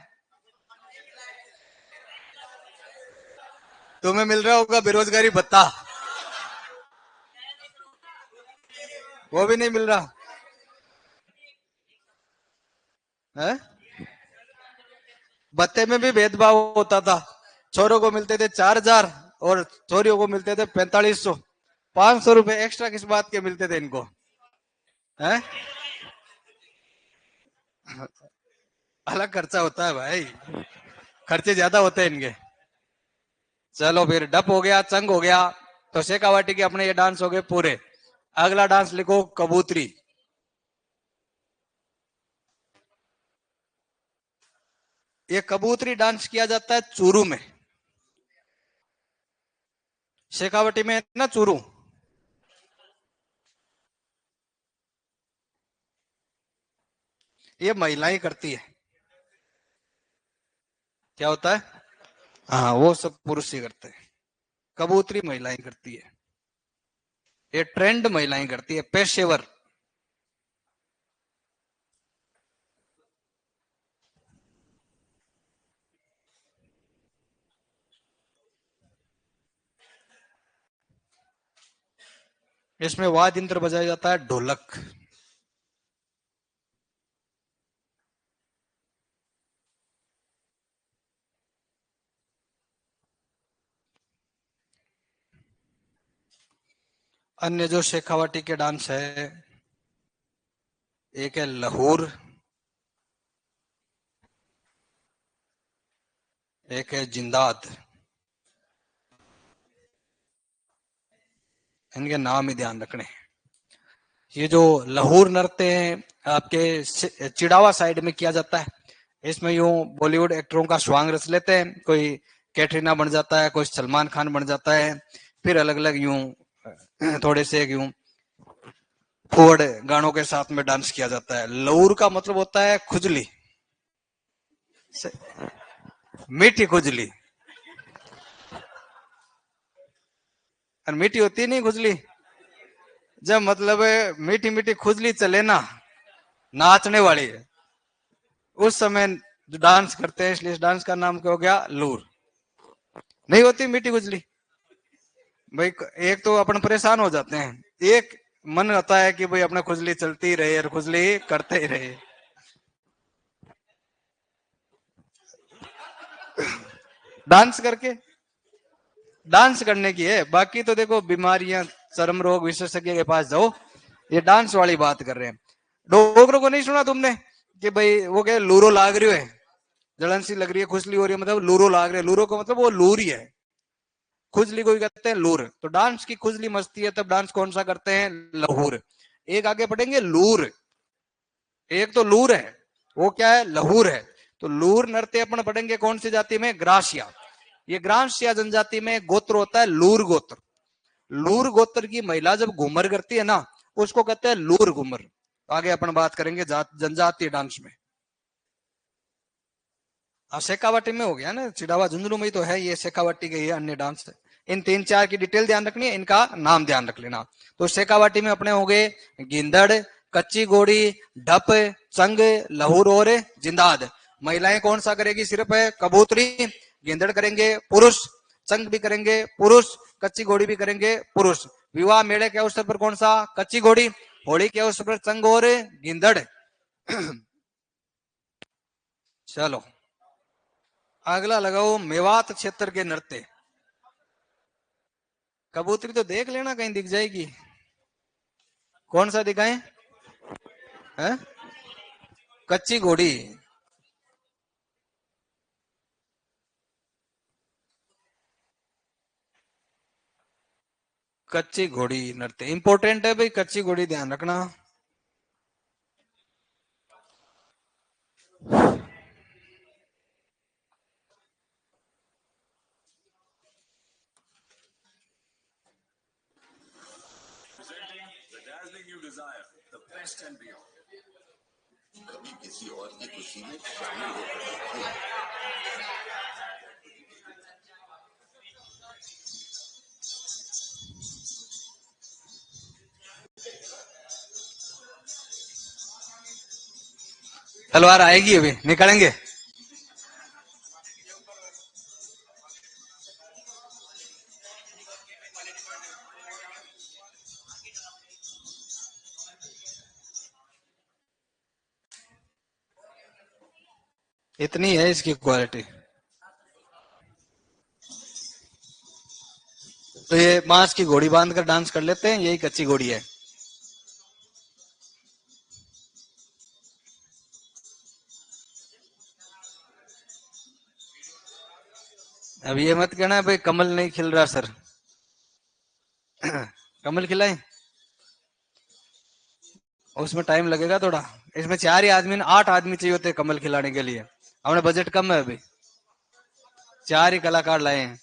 तुम्हें मिल रहा होगा बेरोजगारी भत्ता। वो भी नहीं मिल रहा है? भत्ते में भी भेदभाव होता था। छोरों को मिलते थे 4,000, और छोरियों को मिलते थे 4500। 500 रुपए एक्स्ट्रा किस बात के मिलते थे इनको? है? अलग खर्चा होता है भाई। खर्चे ज्यादा होते हैं इनके। चलो फिर, डप हो गया, चंग हो गया। तो शेखावाटी के अपने ये डांस हो गए पूरे। अगला डांस लिखो, कबूतरी। ये कबूतरी डांस किया जाता है चूरू में। शेखावटी में ना चूरू। ये महिलाएं करती है। क्या होता है? हाँ, वो सब पुरुष ही करते हैं। कबूतरी महिलाएं करती है। ये ट्रेंड महिलाएं करती है, पेशेवर। इसमें वाद्य यंत्र बजाया जाता है, ढोलक। अन्य जो शेखावाटी के डांस है, एक है लहूर, एक है जिंदात। इनके नाम ही ध्यान रखने। ये जो लहूर नृत्य है, आपके चिड़ावा साइड में किया जाता है। इसमें यूं बॉलीवुड एक्टरों का स्वांग रच लेते हैं। कोई कैटरीना बन जाता है, कोई सलमान खान बन जाता है, फिर अलग अलग यूं थोड़े से यूं फोर्ड गानों के साथ में डांस किया जाता है। लहूर का मतलब होता है खुजली, मीठी खुजली। और मीठी होती नहीं खुजली, जब मतलब मीठी मीठी खुजली चले ना, नाचने वाली है, उस समय जो डांस करते हैं, इसलिए इस डांस का नाम क्या हो गया, लूर। नहीं होती मीठी खुजली भाई, एक तो अपन परेशान हो जाते हैं, एक मन होता है कि भाई अपना खुजली चलती रहे और खुजली करते ही रहे। डांस करके, डांस करने की है, बाकी तो देखो बीमारियां, चर्म रोग विशेषज्ञ के पास जाओ, ये डांस वाली बात कर रहे हैं। डोगरों को नहीं सुना तुमने कि भाई वो क्या लूरो लाग रही है, जलन सी लग रही है, खुजली हो रही है, मतलब लूरो लाग रहे, लूरो का मतलब वो लूर ही है, खुजली को भी कहते हैं लूर। तो डांस की खुजली मस्ती है, तब डांस कौन सा करते हैं, लहूर। एक आगे पढ़ेंगे लूर, एक तो लूर है, वो क्या है, लहूर है। तो लूर नृत्य अपन पढ़ेंगे कौन सी जाति में, ग्रासिया। ये ग्रासिया जनजाति में गोत्र होता है लूर गोत्र। लूर गोत्र की महिला जब घूमर करती है ना, उसको कहते हैं लूर घूमर। आगे अपन बात करेंगे जनजातीय डांस में। हाँ, शेखावाटी में हो गया ना, चिड़ावा झुंझुनू में तो है ये, शेखावाटी के ये अन्य डांस है। इन तीन चार की डिटेल ध्यान रखनी है, इनका नाम ध्यान रख लेना। तो शेखावाटी में अपने हो गए गिंदड़, कच्ची घोड़ी, ढप, चंग, लहूर और जिंदाद। महिलाएं कौन सा करेगी, सिर्फ कबूतरी। गिंदड़ करेंगे पुरुष, चंग भी करेंगे पुरुष, कच्ची घोड़ी भी करेंगे पुरुष। विवाह मेले के अवसर पर कौन सा, कच्ची घोड़ी। होली के अवसर पर चंग और गिंदड़। चलो अगला लगाओ, मेवात क्षेत्र के नृत्य। कबूतरी तो देख लेना, कहीं दिख जाएगी। कौन सा दिखाएं, है? कच्ची घोड़ी। कच्ची घोड़ी नृत्य इंपॉर्टेंट है भाई, कच्ची घोड़ी ध्यान रखना। तलवार आएगी अभी, निकालेंगे। इतनी है इसकी क्वालिटी। तो ये बांस की घोड़ी बांध कर डांस कर लेते हैं, यही कच्ची घोड़ी है। अब ये मत कहना भाई कमल नहीं खिल रहा सर। कमल खिलाए, उसमें टाइम लगेगा थोड़ा। इसमें चार ही आदमी, 8 आदमी चाहिए होते कमल खिलाने के लिए, हमने बजट कम है अभी, चार ही कलाकार लाए हैं,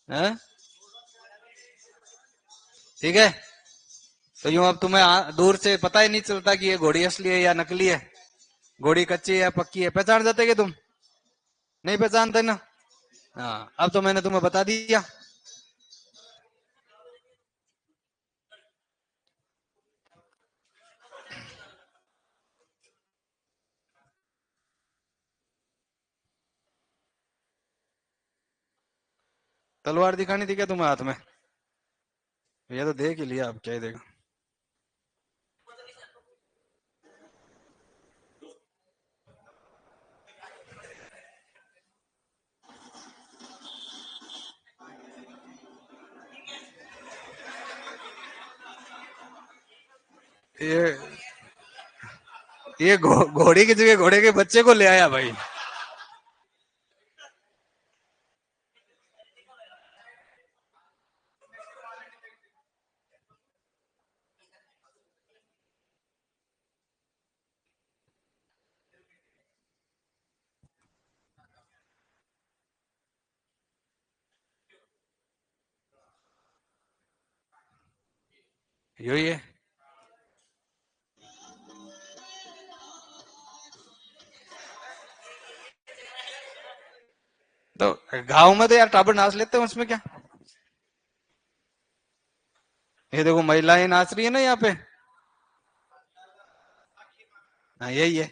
हैं? ठीक है। तो यूं अब तुम्हें दूर से पता ही नहीं चलता कि ये घोड़ी असली है या नकली है, घोड़ी कच्ची है या पक्की है, पहचान जाते कि तुम नहीं पहचानते ना। हाँ, अब तो मैंने तुम्हें बता दिया। तलवार दिखानी थी क्या तुम्हें हाथ में, ये तो देख ही लिया, अब क्या ही देखा। ये ये घोड़ी की जगह घोड़े के बच्चे को ले आया भाई। यही है। तो गाँव में तो यार टाबर नाच लेते हैं, उसमें क्या। ये देखो महिलाएं नाच रही है ना यहाँ पे। हाँ यही है।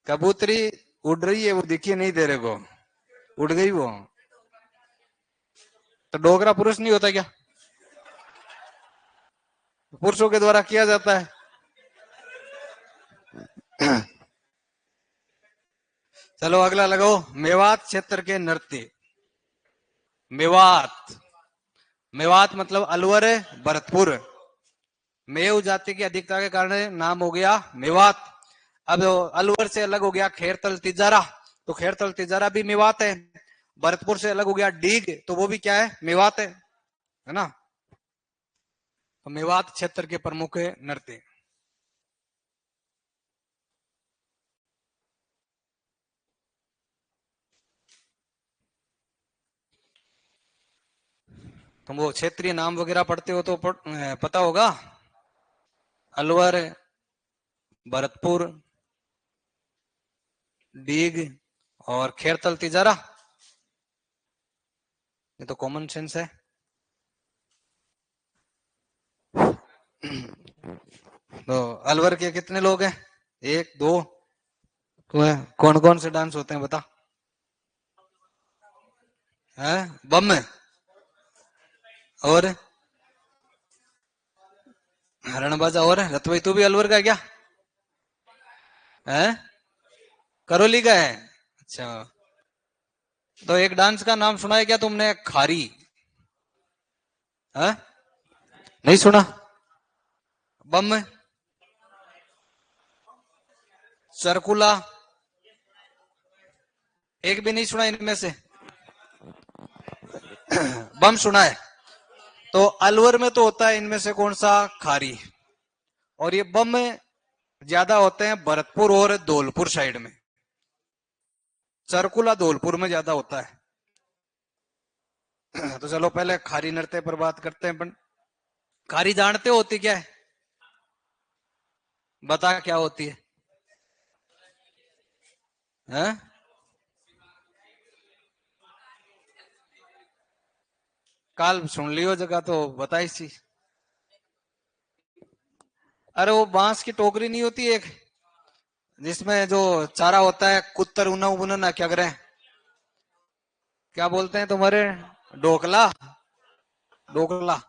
कबूतरी उड़ रही है, वो दिखी नहीं तेरे को, उड़ गई वो। तो डोगरा पुरुष नहीं होता क्या, पुरुषों के द्वारा किया जाता है। चलो अगला लगाओ, मेवात क्षेत्र के नृत्य। मेवात, मेवात मतलब अलवर, भरतपुर। मेव जाति की अधिकता के कारण नाम हो गया मेवात। अब अलवर से अलग हो गया खेरतल तिजारा, तो खेरतल तिजारा भी मेवात है। भरतपुर से अलग हो गया डीग, तो वो भी क्या है, मेवात है ना। तो मेवात क्षेत्र के प्रमुख नृत्य। तुम वो क्षेत्रीय नाम वगैरह पढ़ते हो तो पता होगा। अलवर, भरतपुर, डीग और खेरतल तिजारा, ये तो कॉमन सेंस है। तो अलवर के कितने लोग हैं, एक दो, तो है कौन कौन से डांस होते हैं बता। है बम में, और हरण बाजा, और रत भाई तू भी अलवर का है क्या, है करौली का है। अच्छा, तो एक डांस का नाम सुना है क्या तुमने, खारी, है नहीं सुना। बम में, सरकुला, एक भी नहीं सुना इनमें से। बम सुना है। तो अलवर में तो होता है इनमें से कौन सा, खारी। और ये बम में ज्यादा होते हैं भरतपुर और धौलपुर साइड में। सरकुला धौलपुर में ज्यादा होता है। तो चलो पहले खारी नृत्य पर बात करते हैं अपन। खारी जानते हो होती क्या है, बता क्या होती है, हैं? काल सुन लियो जगह तो बताई सी। अरे वो बांस की टोकरी नहीं होती एक, जिसमें जो चारा होता है, कुत्तर उना उना क्या करें, क्या बोलते हैं तुम्हारे, डोकला, डोकला।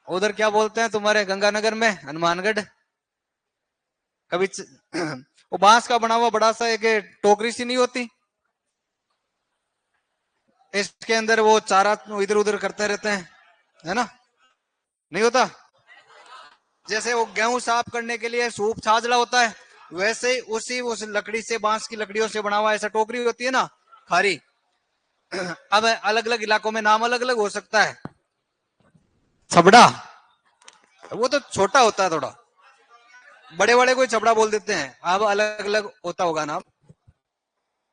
उधर क्या बोलते हैं तुम्हारे गंगानगर में, हनुमानगढ़। कभी वो बांस का बना हुआ बड़ा सा एक टोकरी सी नहीं होती, इसके अंदर वो चारा इधर उधर करते रहते हैं, है ना, नहीं होता। जैसे वो गेहूं साफ करने के लिए सूप छाजला होता है, वैसे ही उसी उस लकड़ी से, बांस की लकड़ियों से बना हुआ ऐसा टोकरी होती है ना, खारी। अब अलग अलग इलाकों में नाम अलग अलग हो सकता है। छबड़ा, वो तो छोटा होता है थोड़ा, बड़े बड़े कोई छबड़ा बोल देते हैं, अब अलग अलग होता होगा नाम।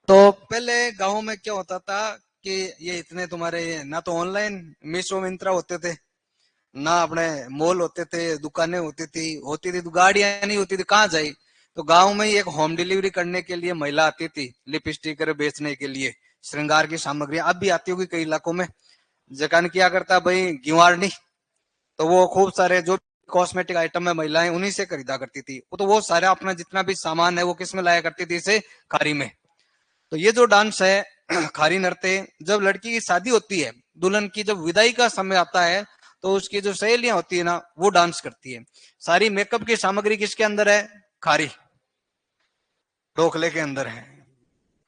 तो पहले गांव में क्या होता था कि ये इतने तुम्हारे ना तो ऑनलाइन मीशो मिंत्रा होते थे, ना अपने मॉल होते थे, दुकानें होती थी तो गाड़ियां नहीं होती थी, कहाँ जाई। तो गांव में ही एक होम डिलीवरी करने के लिए महिला आती थी, लिपस्टिक बेचने के लिए, श्रृंगार की सामग्री अब भी आती होगी कई इलाकों में। जकान किया करता भाई गिवाड़नी, तो वो खूब सारे जो कॉस्मेटिक आइटम है महिलाएं उन्हीं से खरीदा करती थी, वो तो वो सारा अपना जितना भी सामान है वो किस में लाया करती थी, इसे खारी में। तो ये जो डांस है खारी नृत्य, जब लड़की की शादी होती है, दुल्हन की जब विदाई का समय आता है, तो उसकी जो सहेलियां होती है ना, वो डांस करती है। सारी मेकअप की सामग्री किसके अंदर है, खारी, ढोकले के अंदर है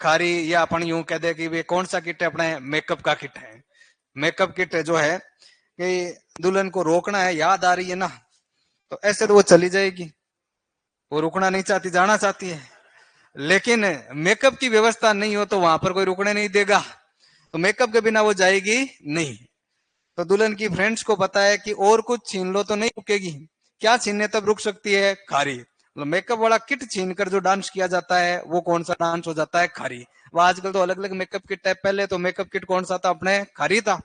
खारी। या अपन यूं कह दे कि वे कौन सा किट है, अपने मेकअप का किट है। मेकअप किट जो है कि दुल्हन को रोकना है, याद आ रही है ना, तो ऐसे तो वो चली जाएगी, वो रुकना नहीं चाहती, जाना चाहती है। लेकिन मेकअप की व्यवस्था नहीं हो तो वहां पर कोई रुकने नहीं देगा, तो मेकअप के बिना वो जाएगी नहीं। तो दुल्हन की फ्रेंड्स को पता है कि और कुछ छीन लो तो नहीं रुकेगी, क्या छीनने तब रुक सकती है, खारी। मतलब मेकअप वाला किट छीन कर जो डांस किया जाता है वो कौन सा डांस हो जाता है, खारी। वो आजकल तो अलग अलग मेकअप किट है, पहले तो मेकअप किट कौन सा था, अपने खारी था।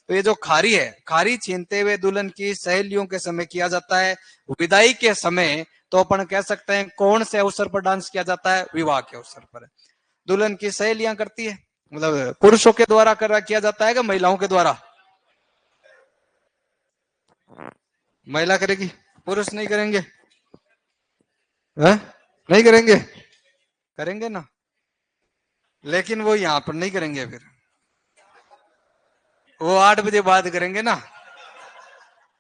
तो ये जो खारी है, खारी छीनते हुए दुल्हन की सहेलियों के समय किया जाता है। विदाई के समय तो अपन कह सकते हैं कौन से अवसर पर डांस किया जाता है? विवाह के अवसर पर। दुल्हन की सहेलियां करती है, मतलब पुरुषों के द्वारा किया जाता है कि महिलाओं के द्वारा? महिला करेगी, पुरुष नहीं करेंगे? है? नहीं करेंगे? करेंगे ना, लेकिन वो यहां पर नहीं करेंगे, फिर वो 8 बजे बाद करेंगे ना।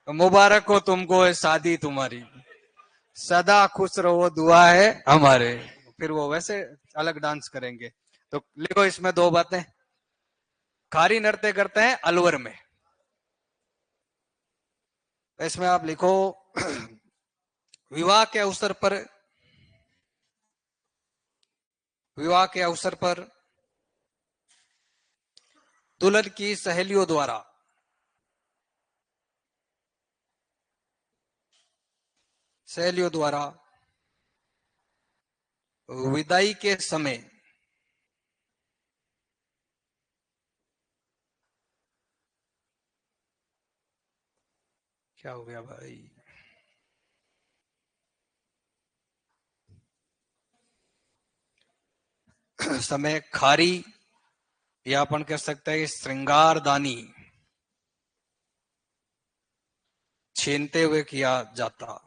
मुबारक हो तुमको शादी तुम्हारी, सदा खुश रहो दुआ है हमारे। फिर वो वैसे अलग डांस करेंगे। तो लिखो इसमें 2 बातें। खारी नृत्य करते हैं अलवर में। इसमें आप लिखो विवाह के अवसर पर, विवाह के अवसर पर दुल्हन की सहेलियों द्वारा विदाई के समय क्या हो गया भाई? समय खारी, या अपन कह सकते हैं श्रृंगार दानी छीनते हुए किया जाता।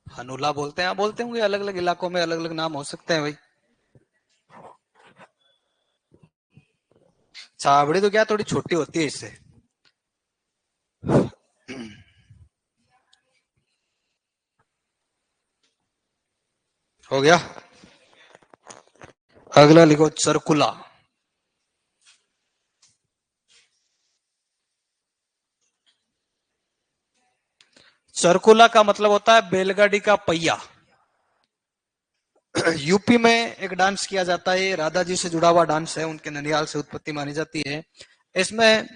हनुला बोलते हैं, बोलते होंगे, अलग अलग इलाकों में अलग अलग नाम हो सकते हैं भाई। छाबड़ी तो क्या थोड़ी छोटी होती है इससे। हो गया। अगला लिखो चरकुला। चरकुला का मतलब होता है बैलगाड़ी का पहिया। यूपी में एक डांस किया जाता है, राधा जी से जुड़ा हुआ डांस है, उनके ननियाल से उत्पत्ति मानी जाती है। इसमें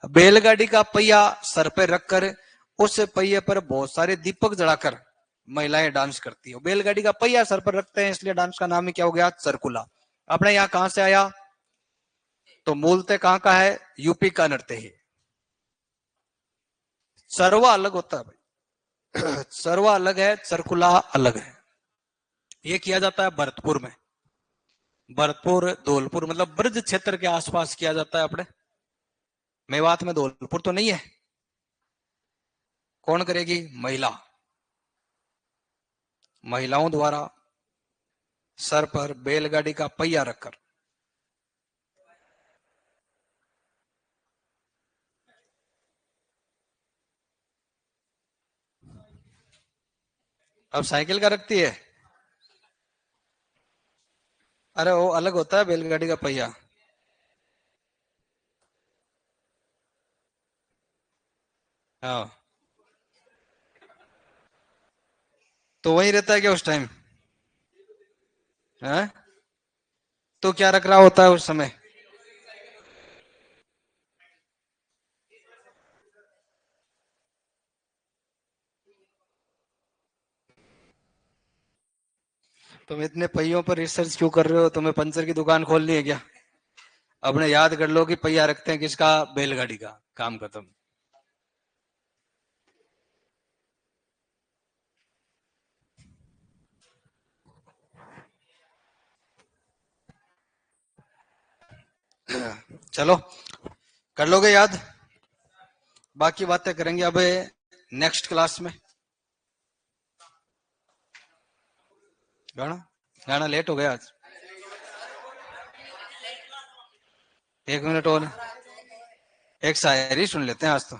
बैलगाड़ी का पहिया सर पे रखकर उस पहिए पर बहुत सारे दीपक जलाकर महिलाएं डांस करती है। बैलगाड़ी का पहिया सर पर रखते हैं, इसलिए डांस का नाम ही क्या हो गया? चरकुला। अपने यहाँ कहां से आया? तो मूलतः कहां का है? यूपी का नृत्य है। सरवा अलग होता है भाई। सरवा अलग है, चरकुला अलग है। ये किया जाता है भरतपुर में। भरतपुर धौलपुर मतलब ब्रज क्षेत्र के आसपास किया जाता है अपने। मेवात में धौलपुर तो नहीं है। कौन करेगी? महिला। महिलाओं द्वारा सर पर बैलगाड़ी का पहिया रखकर। अब साइकिल का रखती है? अरे वो अलग होता है बैलगाड़ी का पहिया। हाँ, तो वही रहता है क्या उस टाइम? है? तो क्या रख रहा होता है उस समय? तुम इतने पहियों पर रिसर्च क्यों कर रहे हो? तुम्हें पंचर की दुकान खोलनी है क्या? अपने याद कर लो कि पहिया रखते हैं किसका? बैलगाड़ी का। काम खत्म। चलो, कर लोगे याद? बाकी बातें करेंगे अब नेक्स्ट क्लास में। गाना, गाना लेट हो गया आज। 1 मिनट और, एक शायरी सुन लेते हैं आज तो।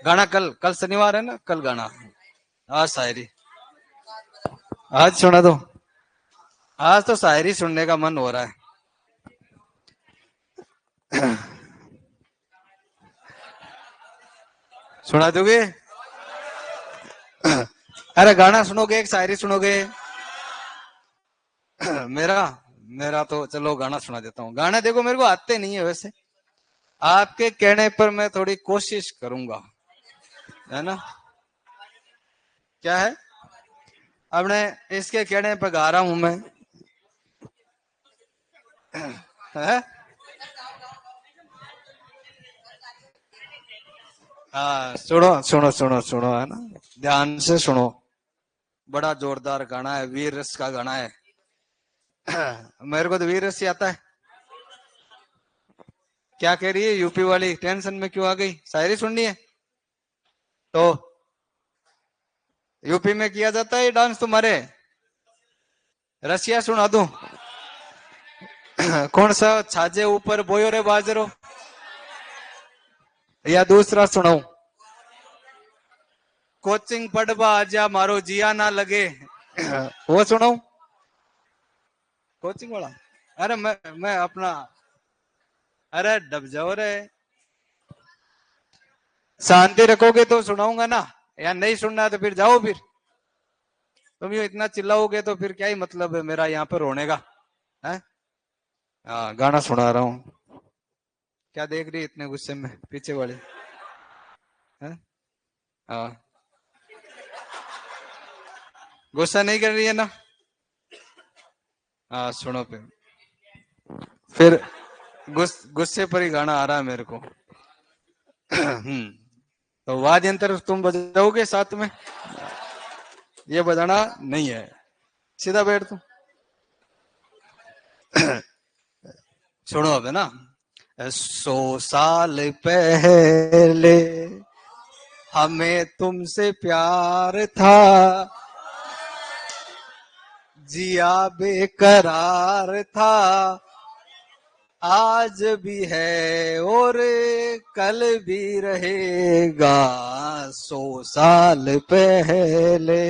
गाना कल, कल शनिवार है ना, कल गाना। आज शायरी, आज सुना दो। आज तो शायरी सुनने का मन हो रहा है। सुना दोगे? अरे गाना सुनोगे एक शायरी सुनोगे? मेरा मेरा तो चलो गाना सुना देता हूँ। गाने देखो मेरे को आते नहीं है वैसे, आपके कहने पर मैं थोड़ी कोशिश करूंगा, है ना। क्या है, अपने इसके कहने पर गा रहा हूं मैं। है? हाँ सुनो सुनो सुनो सुनो, है ना, ध्यान से सुनो। बड़ा जोरदार गाना है, वीर रस का गाना है। मेरे को तो वीर रस ही आता है। क्या कह रही है यूपी वाली, टेंशन में क्यों आ गई, शायरी सुननी है तो। यूपी में किया जाता है ये डांस तुम्हारे, रसिया सुना दूं? कौन सा, छाजे ऊपर बोयो रे बाजरो, या दूसरा सुनाऊं? कोचिंग पढ़वा आजा मारो जिया ना लगे, वो सुनाऊं? कोचिंग वाला? अरे मैं अपना, अरे डब जाओ रे, शांति रखोगे तो सुनाऊंगा ना, या नहीं सुनना है तो फिर जाओ। फिर तुम ये इतना चिल्लाओगे तो फिर क्या ही मतलब है मेरा यहाँ पर रोने का, है। हाँ गाना सुना रहा हूँ। क्या देख रही है इतने गुस्से में पीछे वाले, है? हाँ, गुस्सा नहीं कर रही है ना? हाँ सुनो फिर गुस्से पर ही गाना आ रहा है मेरे को। तो वाद्य यंत्र तुम बजाओगे साथ में, ये बजाना नहीं है, सीधा बैठ तुम। सुनो अब, है ना। 100 साल पहले हमें तुमसे प्यार था, जिया बेकरार था, आज भी है और कल भी रहेगा। 100 साल पहले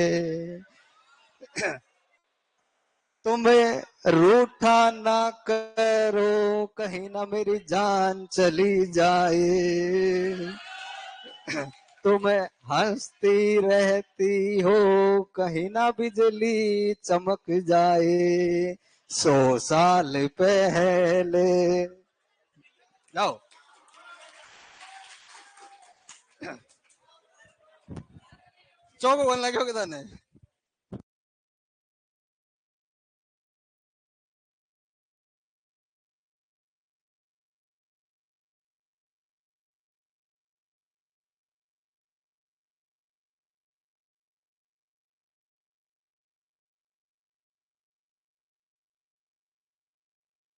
तुम्हें रूठा ना करो, कहीं ना मेरी जान चली जाए, तुम्हें हंसती रहती हो, कहीं ना बिजली चमक जाए। 100 साल पहले, जाओ। चौको बोलना क्यों किधर ने